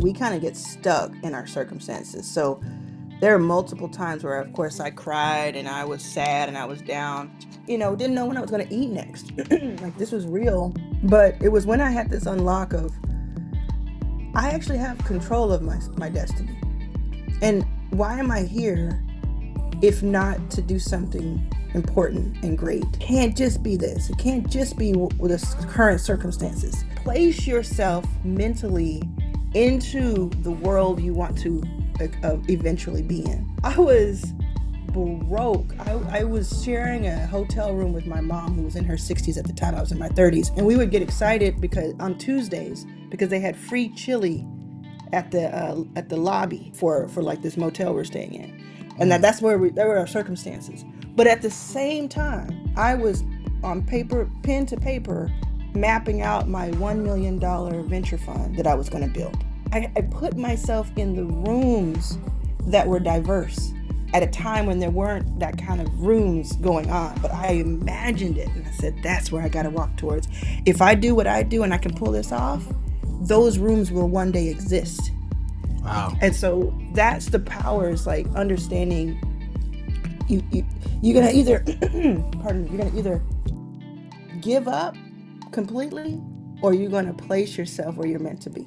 we kind of get stuck in our circumstances. So there are multiple times where, of course, I cried and I was sad and I was down, didn't know when I was going to eat next. Like this was real. But it was when I had this unlock of, I actually have control of my destiny. And why am I here if not to do something important and great? It can't just be this. It can't just be with the current circumstances. Place yourself mentally into the world you want to eventually be in. I was broke. I was sharing a hotel room with my mom, who was in her 60s at the time. I was in my 30s, and we would get excited because on Tuesdays, because they had free chili at the lobby for like this motel we're staying in, and that's where there were our circumstances. But at the same time, I was on paper, pen to paper, mapping out my $1 million venture fund that I was going to build. I put myself in the rooms that were diverse at a time when there weren't that kind of rooms going on, but I imagined it and I said, that's where I got to walk towards. If I do what I do and I can pull this off, those rooms will one day exist. Wow. And so that's the power, is like understanding you're gonna either pardon me, you're gonna either give up completely, or you're gonna place yourself where you're meant to be.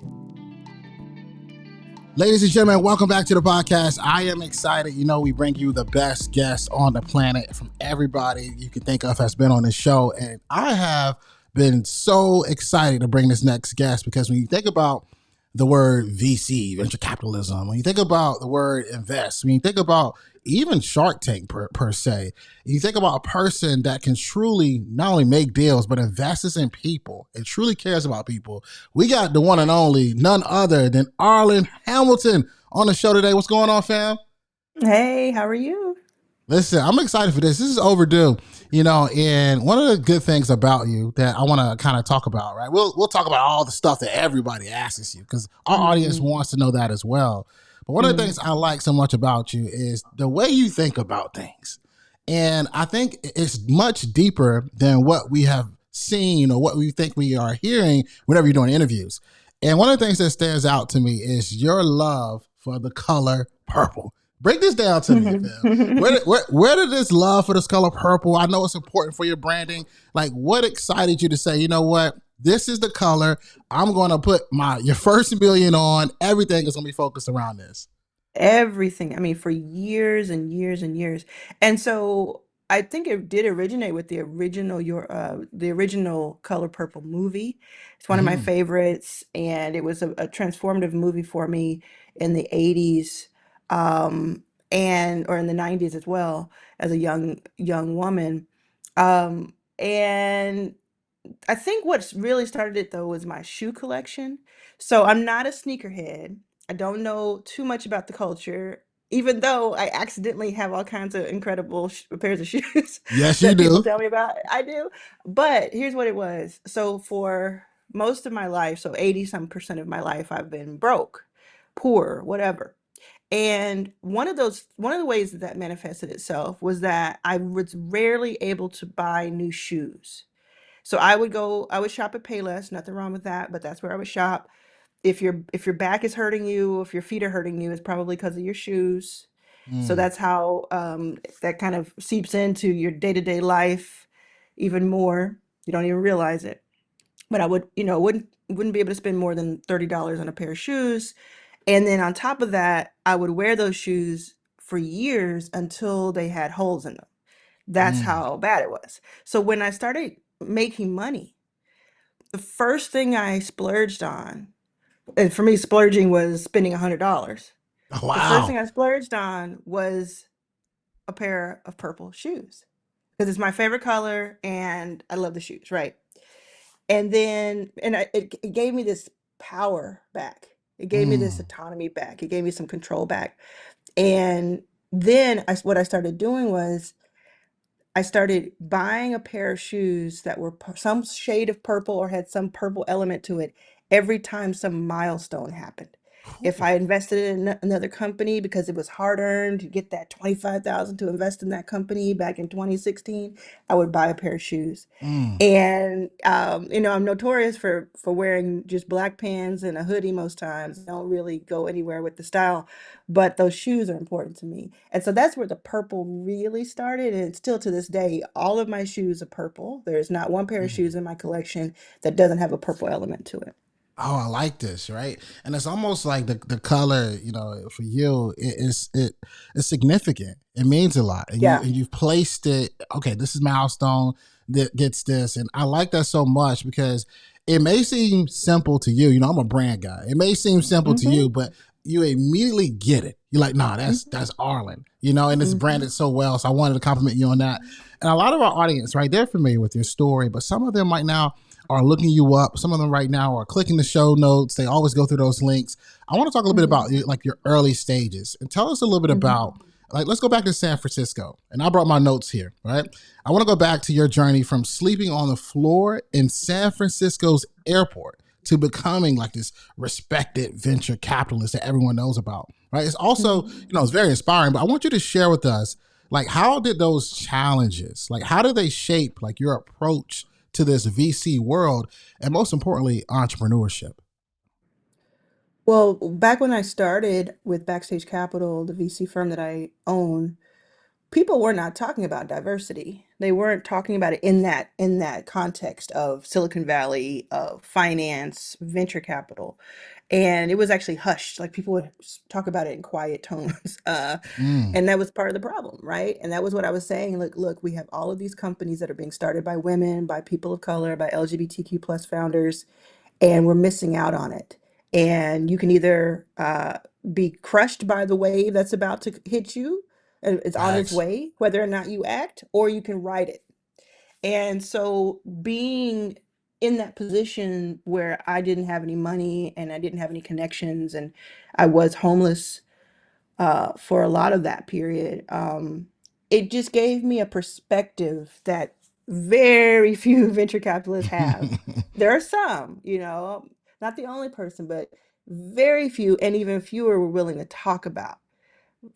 Ladies and gentlemen, welcome back to the podcast. I am excited. We bring you the best guests on the planet from everybody you can think of has been on this show. And I have been so excited to bring this next guest because when you think about the word VC, venture capitalism, when you think about the word invest, when you think about even Shark Tank per se, you think about a person that can truly not only make deals, but invests in people and truly cares about people. We got the one and only, none other than Arlan Hamilton on the show today. What's going on, fam? Hey, how are you? Listen, I'm excited for this. This is overdue, and one of the good things about you that I want to kind of talk about, right? We'll talk about all the stuff that everybody asks you because our audience wants to know that as well. But one of the things I like so much about you is the way you think about things. And I think it's much deeper than what we have seen or what we think we are hearing whenever you're doing interviews. And one of the things that stands out to me is your love for the color purple. Break this down to me, Phil. Where did this love for this color purple? I know it's important for your branding. Like, what excited you to say, you know what? This is the color. I'm going to put your first million on. Everything is going to be focused around this. Everything. I mean, for years and years and years. And so I think it did originate with the original Color Purple movie. It's one of my favorites, and it was a transformative movie for me in the 80s, and or in the 90s as well, as a young woman. And I think what's really started it though was my shoe collection. So I'm not a sneakerhead. I don't know too much about the culture, even though I accidentally have all kinds of incredible pairs of shoes Yes, you that people do. tell me about. I do. But here's what it was. So for most of my life, so 80 some percent of my life, I've been broke, poor, whatever. And one of the ways that that manifested itself was that I was rarely able to buy new shoes. So I would shop at Payless, nothing wrong with that, but that's where I would shop. If your back is hurting you, if your feet are hurting you, it's probably because of your shoes. So Mm. that's how that kind of seeps into your day-to-day life even more. You don't even realize it. But I would, wouldn't be able to spend more than $30 on a pair of shoes. And then on top of that, I would wear those shoes for years until they had holes in them. That's Mm. how bad it was. So when I started making money, the first thing I splurged on, and for me, splurging was spending $100. The first Wow. thing I splurged on was a pair of purple shoes because it's my favorite color and I love the shoes, right? And then, it gave me this power back. It gave me this Mm. autonomy back. It gave me some control back. And then what I started doing was I started buying a pair of shoes that were some shade of purple or had some purple element to it every time some milestone happened. If I invested in another company because it was hard earned to get that 25,000 to invest in that company back in 2016, I would buy a pair of shoes. Mm. And I'm notorious for wearing just black pants and a hoodie most times. I don't really go anywhere with the style, but those shoes are important to me. And so that's where the purple really started. And still to this day, all of my shoes are purple. There's not one pair of shoes in my collection that doesn't have a purple element to it. Oh, I like this, right? And it's almost like the color, for you, it's significant. It means a lot, and Yeah. you've placed it. Okay, this is milestone that gets this, and I like that so much because it may seem simple to you. I'm a brand guy. It may seem simple to Mm-hmm. you, but you immediately get it. You're like, nah, that's Arlan, and it's Mm-hmm. branded so well. So I wanted to compliment you on that. And a lot of our audience, right, they're familiar with your story, but some of them right now are looking you up. Some of them right now are clicking the show notes. They always go through those links. I want to talk a little bit about Mm-hmm. like your early stages and tell us a little bit Mm-hmm. about like let's go back to San Francisco. And I brought my notes here, right? I want to go back to your journey from sleeping on the floor in San Francisco's airport to becoming like this respected venture capitalist that everyone knows about, right? It's also, Mm-hmm. it's very inspiring, but I want you to share with us like how did those challenges, like how did they shape like your approach to this VC world and most importantly, entrepreneurship? Well, back when I started with Backstage Capital, the VC firm that I own, people were not talking about diversity. They weren't talking about it in that context of Silicon Valley, of finance, venture capital. And it was actually hushed. Like people would talk about it in quiet tones. Mm, And that was part of the problem, right? And that was what I was saying. Look, we have all of these companies that are being started by women, by people of color, by LGBTQ plus founders, and we're missing out on it. And you can either be crushed by the wave that's about to hit you, and it's on its facts. way, whether or not you act, or you can ride it. And so being in that position where I didn't have any money and I didn't have any connections and I was homeless for a lot of that period, it just gave me a perspective that very few venture capitalists have. There are some, not the only person, but very few, and even fewer were willing to talk about.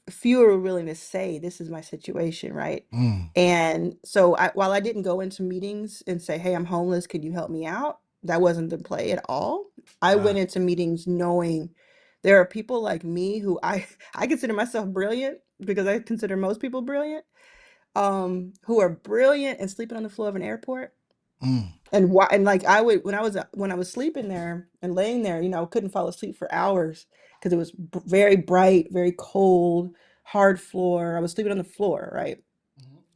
Fewer were willing to say, "This is my situation," right? Mm, And so, while I didn't go into meetings and say, "Hey, I'm homeless. Could you help me out?" That wasn't the play at all. I went right. into meetings knowing there are people like me who I consider myself brilliant because I consider most people brilliant, who are brilliant and sleeping on the floor of an airport. Mm, And why? And like I would when I was sleeping there and laying there, couldn't fall asleep for hours because it was very bright, very cold, hard floor. I was sleeping on the floor, right?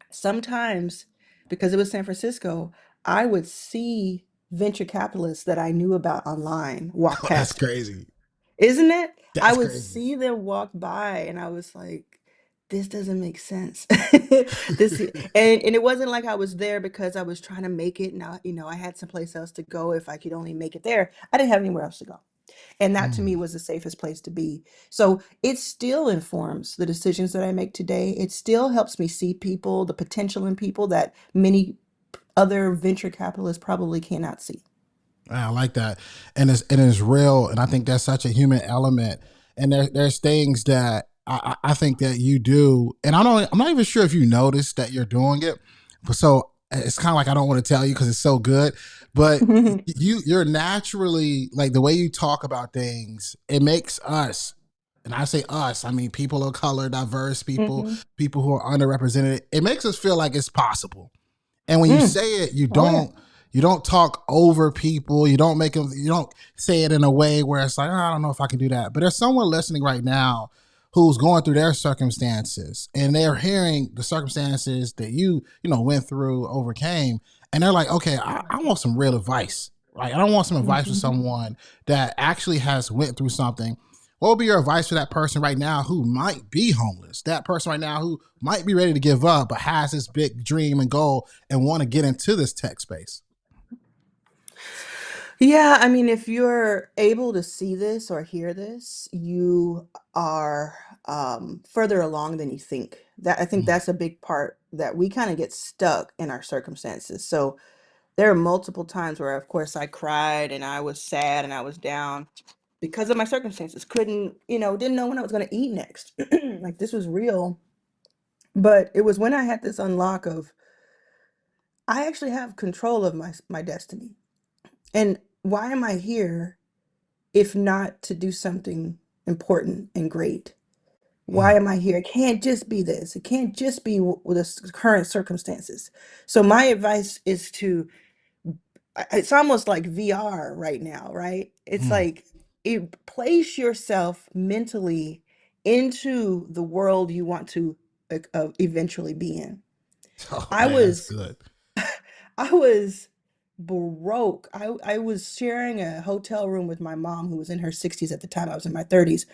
Sometimes, because it was San Francisco, I would see venture capitalists that I knew about online walk that's past me. crazy. Isn't it? I That's would crazy. see them walk by and I was like, this doesn't make sense. This and it wasn't like I was there because I was trying to make it and I had someplace else to go if I could only make it there. I didn't have anywhere else to go. And that to me Mm. was the safest place to be. So it still informs the decisions that I make today. It still helps me see people, the potential in people that many other venture capitalists probably cannot see. I like that, and it's real, and I think that's such a human element. And there's things that I think that you do, and I'm not even sure if you notice that you're doing it. But so it's kind of like I don't want to tell you because it's so good, but you're naturally like the way you talk about things. It makes us, and I say us, I mean people of color, diverse people, Hmm. people who are underrepresented. It makes us feel like it's possible. And when you Mm. say it, you Oh yeah. don't talk over people. You don't say it in a way where it's like, oh, I don't know if I can do that. But there's someone listening right now who's going through their circumstances and they're hearing the circumstances that went through, overcame, and they're like, okay, I want some real advice. Right. I don't want some advice from Mhm. someone that actually has went through something. What would be your advice for that person right now who might be homeless? That person right now who might be ready to give up, but has this big dream and goal and want to get into this tech space? Yeah, I mean, if you're able to see this or hear this, you are further along than you think. That I think Mm, that's a big part that we kind of get stuck in our circumstances. So there are multiple times where, of course, I cried and I was sad and I was down. because of my circumstances, couldn't, didn't know when I was going to eat next. Like this was real. But it was when I had this unlock of I actually have control of my destiny. And why am I here if not to do something important and great? Why Mm. am I here? It can't just be this. It can't just be with the current circumstances. So my advice is to it's almost like VR right now, right? It's Mm. like place yourself mentally into the world you want to eventually be in. Oh I man, that's was good. I was broke. I was sharing a hotel room with my mom who was in her 60s at the time. I was in my 30s.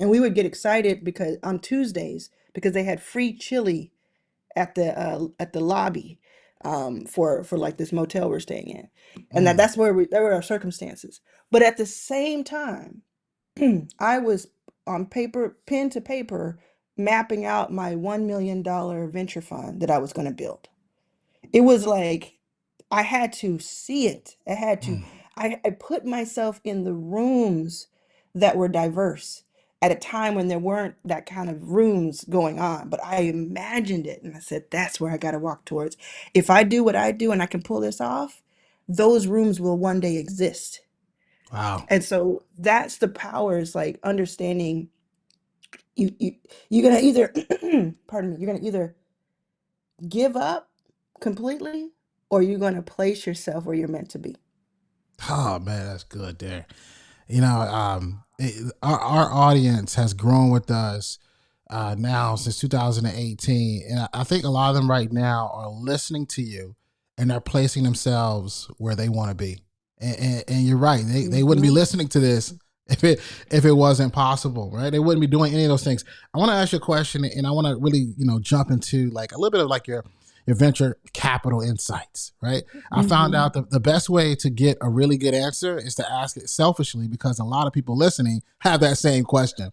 And we would get excited because on Tuesdays because they had free chili at the lobby for like this motel we're staying in. And Mm. that's where there were our circumstances. But at the same time, I was on paper, pen to paper, mapping out my $1 million venture fund that I was going to build. It was like I had to see it. Mm. I put myself in the rooms that were diverse at a time when there weren't that kind of rooms going on. But I imagined it and I said, that's where I got to walk towards. If I do what I do and I can pull this off, those rooms will one day exist. Wow. And so that's the power is like understanding you you're gonna either pardon me, you're gonna either give up completely or you're gonna place yourself where you're meant to be. Oh man, that's good there. Our audience has grown with us now since 2018, and I think a lot of them right now are listening to you, and they're placing themselves where they want to be. And you're right; they wouldn't be Mhm. listening to this if it wasn't possible, right? They wouldn't be doing any of those things. I want to ask you a question, and I want to really jump into like a little bit of like your venture capital insights, right? I found Mhm. out the best way to get a really good answer is to ask it selfishly because a lot of people listening have that same question.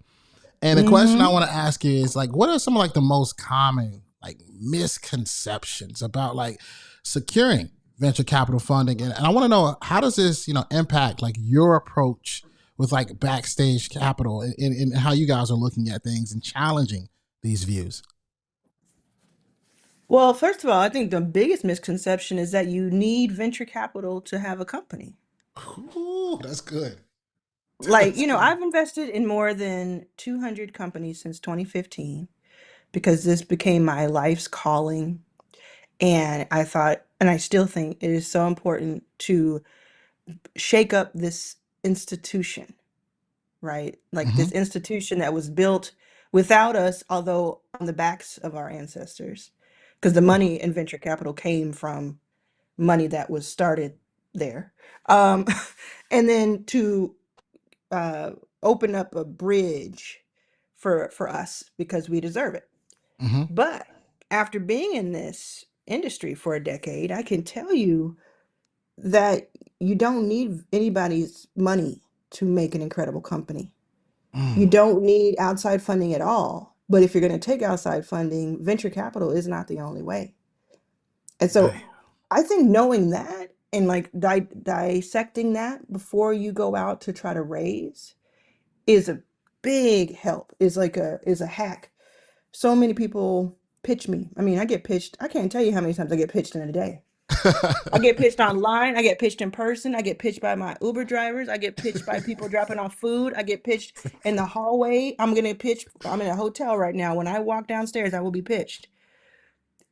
And the question I Mhm. want to ask you is like, what are some of like the most common like misconceptions about like securing venture capital funding? And I want to know how does this, impact like your approach with like backstage capital and how you guys are looking at things and challenging these views. Well, first of all, I think the biggest misconception is that you need venture capital to have a company. Ooh, that's good. Like, That's good. I've invested in more than 200 companies since 2015 because this became my life's calling. And I thought, and I still think it is so important to shake up this institution, right? Like Mm-hmm. this institution that was built without us, although on the backs of our ancestors, because the money in venture capital came from money that was started there. Um, and then to uh, open up a bridge for us because we deserve it. Mm-hmm. But after being in this industry for a decade, I can tell you that you don't need anybody's money to make an incredible company. You Mm. don't need outside funding at all. But if you're going to take outside funding, venture capital is not the only way. And so Hey. I think knowing that and like dissecting that before you go out to try to raise is a big help. Is a hack. So many people pitch me. I mean, I get pitched. I can't tell you how many times I get pitched in a day. I get pitched online. I get pitched in person. I get pitched by my Uber drivers. I get pitched by people dropping off food. I get pitched in the hallway. I'm gonna pitch. I'm in a hotel right now. When I walk downstairs, I will be pitched.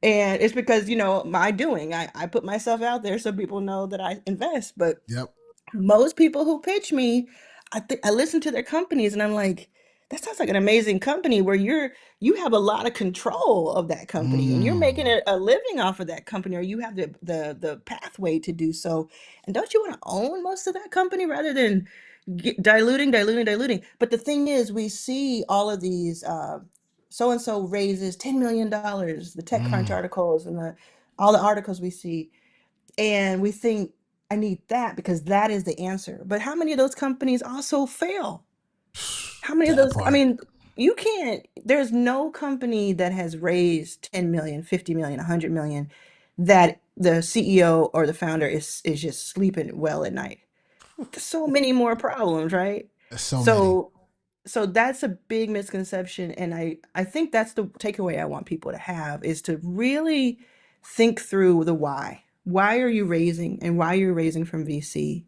And it's because, my doing. I put myself out there so people know that I invest. But Yep. most people who pitch me, I listen to their companies and I'm like, that sounds like an amazing company where you have a lot of control of that company and you're making Mm. a living off of that company or you have the pathway to do so. And don't you want to own most of that company rather than diluting? But the thing is, we see all of these so and so raises $10 million, the TechCrunch Mm. articles and the all the articles we see and we think, I need that because that is the answer. But how many of those companies also fail? How many of That those? I part. mean, there's no company that has raised 10 million, 50 million, 100 million that the CEO or the founder is just sleeping well at night. so many more problems, right? So many. So so that's a big misconception, and I think that's the takeaway I want people to have is to really think through the why. Why are you raising and why you're raising from VC?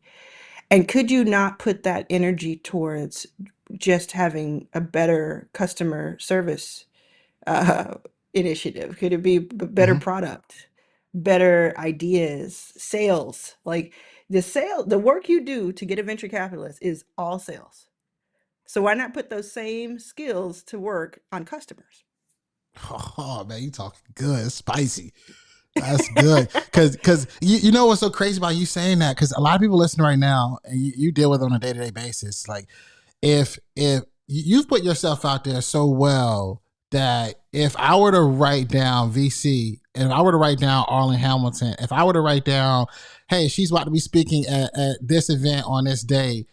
And could you not put that energy towards just having a better customer service uh, initiative? Could it be better Hmm. product, better ideas, sales? Like the work you do to get a venture capitalist is all sales. So why not put those same skills to work on customers? Oh man, you talking good, spicy. That's good. Cause you know what's so crazy about you saying that? Cause a lot of people listening right now, and you deal with it on a day-to-day basis. Like if you've put yourself out there so well that if I were to write down VC, if I were to write down Arlan Hamilton, if I were to write down, hey, she's about to be speaking at this event on this day,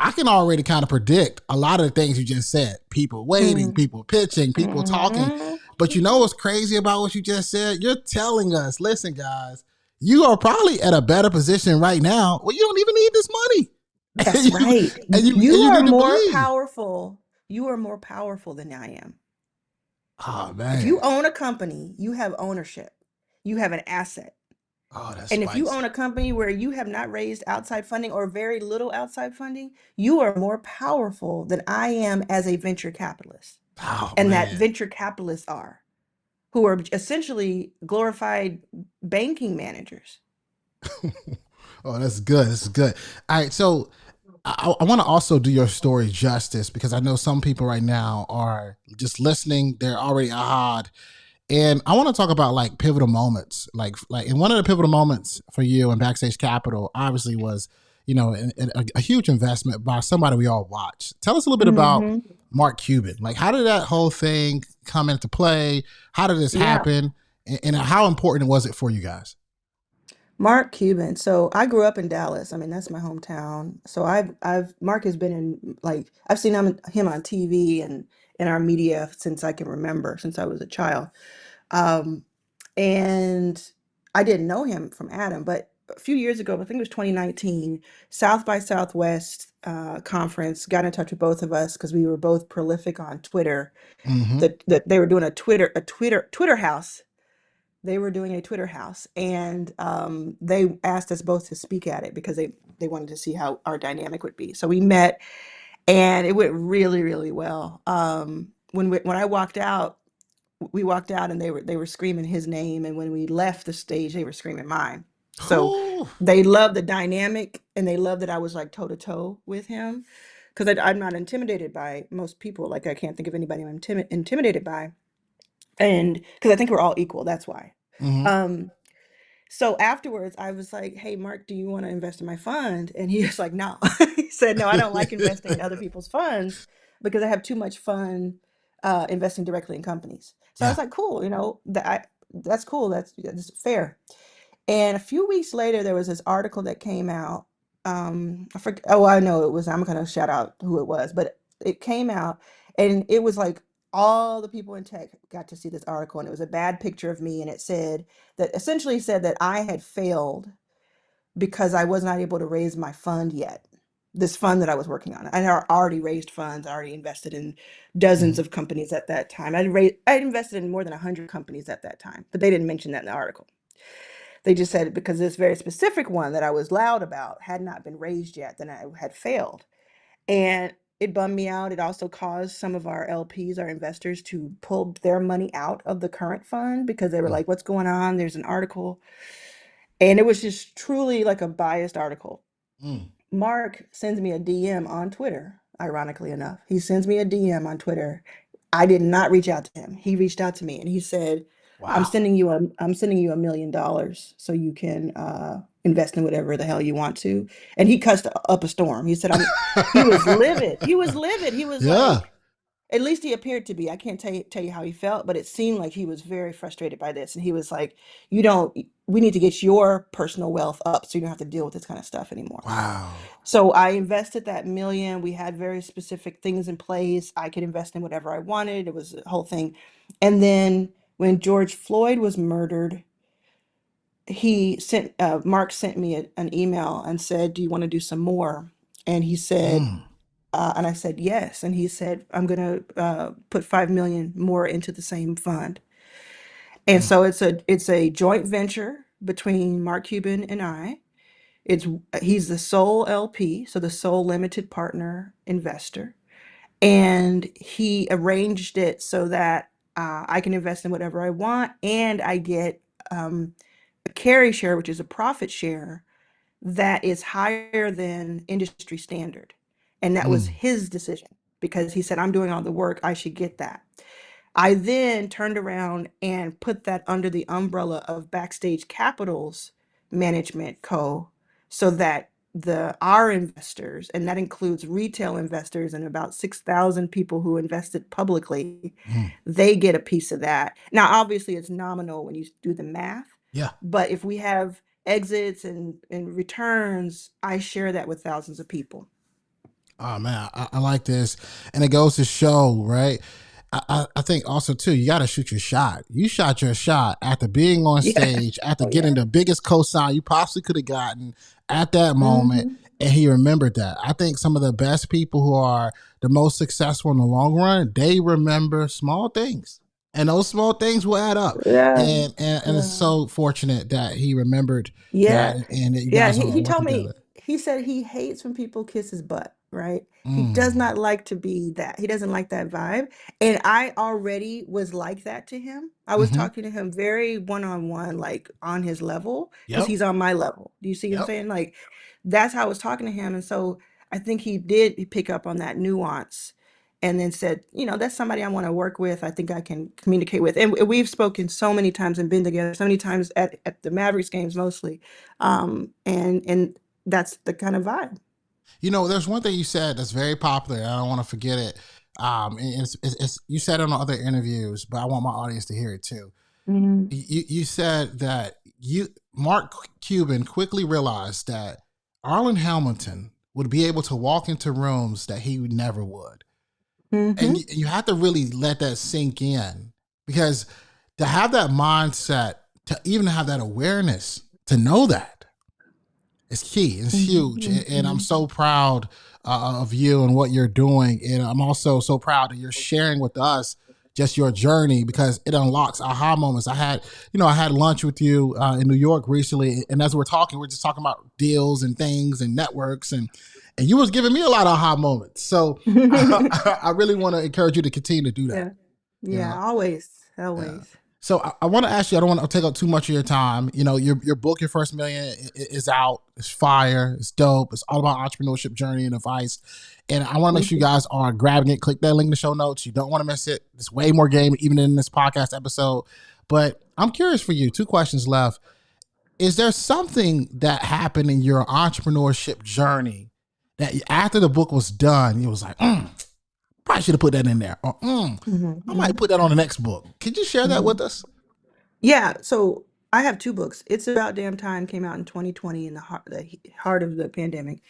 I can already kind of predict a lot of the things you just said. People waiting, Mm. people pitching, people talking. Mhm. But you know what's crazy about what you just said? You're telling us, listen, guys, you are probably at a better position right now. Well, you don't even need this money. and That's you right. and You you are need to more believe. powerful. You are more powerful than I am. Oh If you man. own a company, you have ownership. You have an asset. Oh, that's And if you own spicy. a company where you have not raised outside funding or very little outside funding, you are more powerful than I am as a venture capitalist. Oh And that man. venture capitalists are, who are essentially glorified banking managers. Oh, that's good. That's good. All right. So I want to also do your story justice because I know some people right now are just listening. They're already aha. And I want to talk about like pivotal moments, and one of the pivotal moments for you and Backstage Capital obviously was, a huge investment by somebody we all watch. Tell us a little bit about Hmm. Mark Cuban. Like, how did that whole thing come into play? How did this Yeah. happen? And how important was it for you guys? Mark Cuban. So I grew up in Dallas. I mean, that's my hometown. So I've Mark has been in like I've seen him on TV and in our media since I can remember, since I was a child. Um, and I didn't know him from Adam, but a few years ago, I think it was 2019, South by Southwest conference got in touch with both of us because we were both prolific on Twitter. Mm-hmm. That they were doing a Twitter house. They were doing a Twitter house, and they asked us both to speak at it because they wanted to see how our dynamic would be. So we met, and it went really, really well. When I walked out, we walked out, and they were screaming his name, and when we left the stage, they were screaming mine. So Oh. they loved the dynamic, and they loved that I was like toe to toe with him because I'm not intimidated by most people. Like I can't think of anybody I'm intimidated by, and because I think we're all equal. That's why. Mm-hmm. Um, so afterwards, I was like, "Hey, Mark, do you want to invest in my fund?" And he was like, "No." He said, "No, I don't like investing in other people's funds because I have too much fun investing directly in companies." So I was Yeah. like, "Cool, that's cool. That's fair." And a few weeks later, there was this article that came out. I forget. Oh, I know it was. I'm gonna shout out who it was, but it came out, and it was like all the people in tech got to see this article, and it was a bad picture of me, and it said that essentially said that I had failed because I was not able to raise my fund yet. This fund that I was working on, I had already raised funds, I already invested in dozens Mm-hmm. of companies at that time. I'd invested in more than 100 companies at that time, but they didn't mention that in the article. They just said because this very specific one that I was loud about had not been raised yet, then I had failed. And it bummed me out. It also caused some of our LPs, our investors, to pull their money out of the current fund because they were like, what's going on? There's an article. And it was just truly like a biased article. Mm-hmm. Mark sends me a DM on Twitter, ironically enough. He sends me a DM on Twitter. I did not reach out to him. He reached out to me and he said, Wow. I'm sending you $1 million so you can invest in whatever the hell you want to." And he cussed up a storm. He said, he was livid. He was livid. He was Yeah. like, at least he appeared to be. I can't tell you how he felt, but it seemed like he was very frustrated by this. And he was like, "You don't. We need to get your personal wealth up so you don't have to deal with this kind of stuff anymore." Wow. So I invested that million. We had very specific things in place. I could invest in whatever I wanted. It was a whole thing. And then when George Floyd was murdered, he sent Mark sent me an email and said, "Do you want to do some more?" And he said, Mm, and I said yes. And he said, "I'm gonna put 5 million more into the same fund." And mm, so it's a joint venture between Mark Cuban and I. It's He's the sole LP, so the sole limited partner investor, and he arranged it so that I can invest in whatever I want, and I get a carry share, which is a profit share that is higher than industry standard. And that was mm, his decision because he said, "I'm doing all the work, I should get that." I then turned around and put that under the umbrella of Backstage Capital's Management Co. so that our investors, and that includes retail investors and about 6,000 people who invested publicly, mm. they get a piece of that. Now, obviously, it's nominal when you do the math, Yeah. but if we have exits and returns, I share that with thousands of people. Oh man, I like this, and it goes to show, right? I think also too, you got to shoot your shot. You shot your shot after being on Yeah. stage, after Oh, yeah. getting the biggest cosign you possibly could have gotten at that moment, Hmm. and he remembered that. I think some of the best people who are the most successful in the long run, they remember small things, and those small things will add up. Yeah. And it's Yeah. so fortunate that he remembered that, Yeah. and that you Yeah. guys He, all he work told me, together. he said he hates when people kiss his butt, right? He does Mm. not like to be that. He doesn't like that vibe. And I already was like that to him. I was Mm-hmm. talking to him very one-on-one, like on his level, because Yep. he's on my level. Do you see what I'm Yep. saying? Like that's how I was talking to him. And so I think he did pick up on that nuance and then said, that's somebody I want to work with. I think I can communicate with. And we've spoken so many times and been together so many times at the Mavericks games mostly. And that's the kind of vibe. You know, there's one thing you said that's very popular, and I don't want to forget it. And you said it on other interviews, but I want my audience to hear it too. Hmm. You said that Mark Cuban quickly realized that Arlan Hamilton would be able to walk into rooms that he never would, and Hmm. you have to really let that sink in, because to have that mindset, to even have that awareness, to know that it's key. It's huge, and I'm Hmm. so proud of you and what you're doing. And I'm also so proud that you're sharing with us just your journey, because it unlocks aha moments. I had lunch with you in New York recently, and as we're talking, we're just talking about deals and things and networks, and you was giving me a lot of aha moments. So I really want to encourage you to continue to do that. Yeah. You Yeah. know, Always. yeah. Always. So I want to ask you. I don't want to take up too much of your time. You know, your book, Your First Million, is out. It's fire. It's dope. It's all about entrepreneurship journey and advice. And I want to make Thank sure you you. guys are grabbing it. Click that link in the show notes. You don't want to miss it. There's way more game even in this podcast episode. But I'm curious for you. Two questions left. Is there something that happened in your entrepreneurship journey that after the book was done, you was like, probably should have put that in there, or Hmm. I might Hmm. put that on the next book. Could you share that with Hmm. us? Yeah, so I have two books. It's About Damn Time came out in 2020 in the heart of the pandemic.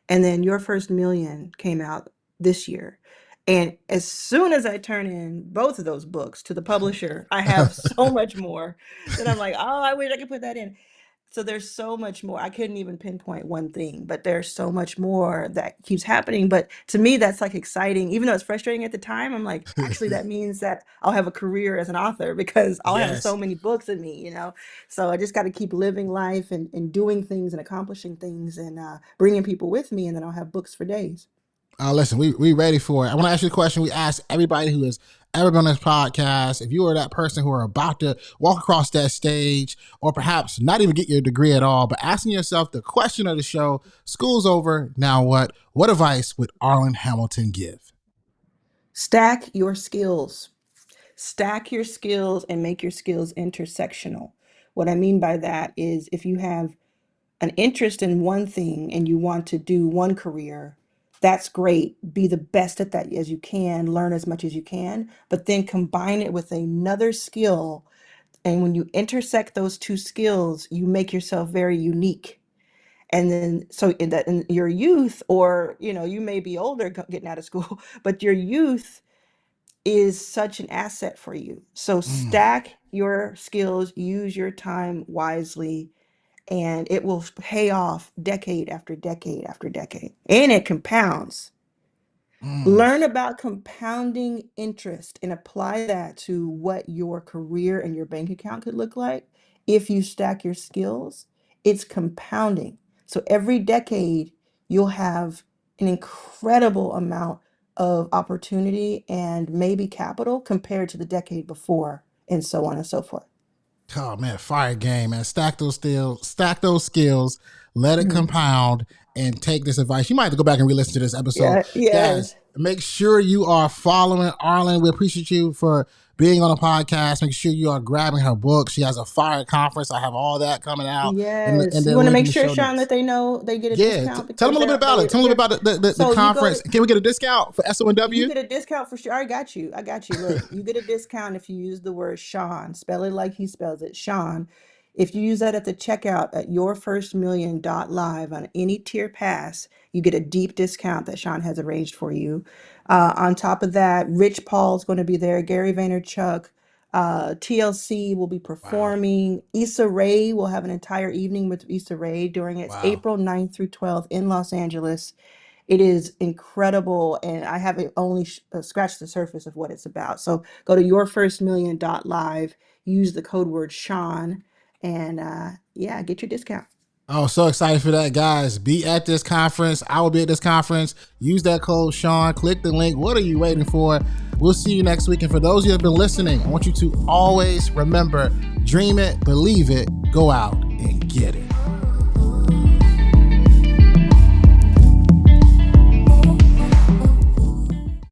And then Your First Million came out this year. And as soon as I turn in both of those books to the publisher, I have so much more that I'm like, oh, I wish I could put that in. So there's so much more. I couldn't even pinpoint one thing, but there's so much more that keeps happening. But to me, that's like exciting. Even though it's frustrating at the time, I'm like, actually, that means that I'll have a career as an author because I'll have Yes. so many books in me. So I just got to keep living life and doing things and accomplishing things and bringing people with me, and then I'll have books for days. Listen, we ready for it. I want to ask you a question we ask everybody who has ever been on this podcast. If you are that person who are about to walk across that stage, or perhaps not even get your degree at all, but asking yourself the question of the show, school's over, now what? What advice would Arlan Hamilton give? Stack your skills. Stack your skills and make your skills intersectional. What I mean by that is if you have an interest in one thing and you want to do one career, that's great. Be the best at that as you can, learn as much as you can, but then combine it with another skill. And when you intersect those two skills, you make yourself very unique. And then, so in your youth, or you may be older getting out of school, but your youth, is such an asset for you. So stack your skills, use your time wisely, and it will pay off decade after decade after decade. And it compounds. Mm. Learn about compounding interest and apply that to what your career and your bank account could look like. If you stack your skills, it's compounding. So every decade, you'll have an incredible amount of opportunity and maybe capital compared to the decade before, and so on and so forth. Oh man, fire game, man. Stack those skills, let it Mhm. compound, and take this advice. You might have to go back and re-listen to this episode. Yeah, Guys, yes, make sure you are following Arlan. We appreciate you for being on the podcast. Make sure you are grabbing her book. She has a fire conference. I have all that coming out in yes. the You want to link in make the sure, show Shawn, notes. that they know they get a Yeah, discount tell them because a little bit about it. Tell them a little bit about the so you go conference. to Can we get a discount for you SONW? get a discount for sure. I got you. I got you. Look, you get a discount if you use the word Shawn. Spell it like he spells it, Shawn. If you use that at the checkout at yourfirstmillion.live on any tier pass, you get a deep discount that Shawn has arranged for you. On top of that, Rich Paul's going to be there. Gary Vaynerchuk, TLC will be Wow. performing. Issa Rae will have an entire evening with Issa Rae during its Wow. April 9th through 12th in Los Angeles. It is incredible, and I haven't only scratched the surface of what it's about. So go to yourfirstmillion.live, use the code word Shawn, and yeah, get your discount. Oh, so excited for that, guys. Be at this conference. I will be at this conference. Use that code Shawn. Click the link. What are you waiting for? We'll see you next week. And for those of you that have been listening, I want you to always remember, dream it, believe it, go out and get it.